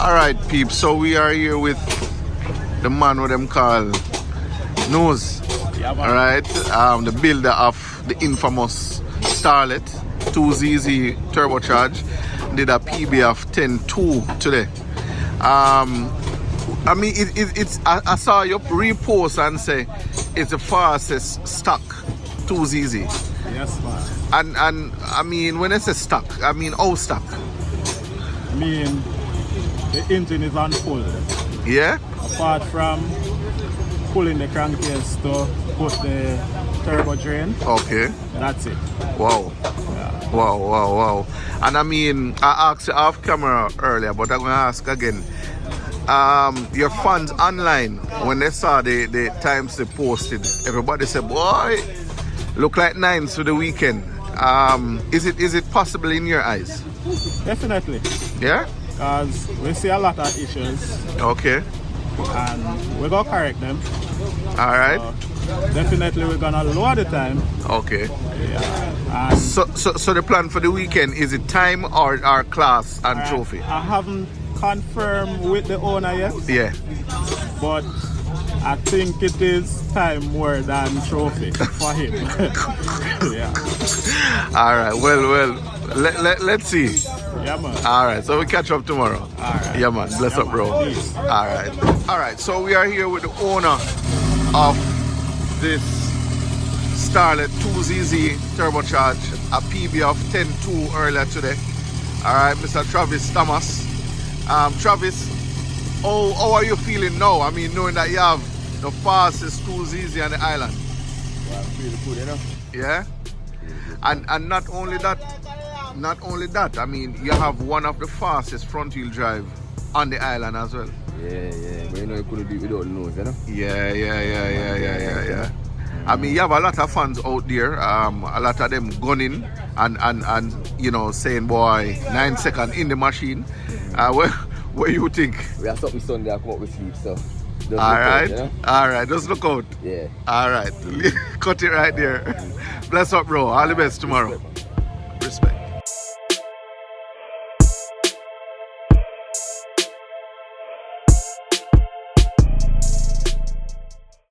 Alright, peeps, so we are here with the man what them call Nose. Yeah, Alright, the builder of the infamous Starlet 2ZZ Turbocharged. Did a PB of 10.2 today. I mean, I saw your repost and say it's the fastest stock 2ZZ. Yes, man. And I mean, when I say stock, I mean how stock? I mean, the engine is on full. Yeah? Apart from pulling the crankcase to put the turbo drain. Okay. That's it. Wow. Yeah. Wow. And I mean, I asked you off camera earlier, but I'm going to ask again. Your fans online, when they saw the times they posted, everybody said, boy, look like nines for the weekend. Is it possible in your eyes? Definitely. Yeah? Because we see a lot of issues Okay. and we're going to correct them. All right. So definitely we're going to lower the time. Okay. Yeah. And So the plan for the weekend, is it time or class and trophy? I haven't confirmed with the owner yet, Yeah. but I think it is time more than trophy for him. Yeah. All right. Well. Let's see. Yeah, man. All right. So we catch up tomorrow. All right. Yeah, man. Bless Yeah, up, bro. man. Peace. All right. All right. So we are here with the owner of this Starlet 2ZZ Turbocharged, a PB of 10.2 earlier today. All right, Mr. Travis Thomas. Travis, how are you feeling now? I mean, knowing that you have the fastest 2ZZ on the island. Well, I'm feeling good, you know? Yeah. And not only that, I mean, you have one of the fastest front wheel drive on the island as well. Yeah. But you know, you couldn't do it without the nose, you know? Yeah. I mean, you have a lot of fans out there, a lot of them gunning and you know, saying, boy, 9 seconds in the machine. What you think? We have something Sunday, I come up with sleep, so. Just look Alright, out, you know? alright, just look out. Yeah. Alright, cut it right there. Bless up, bro. All the best tomorrow. Respect.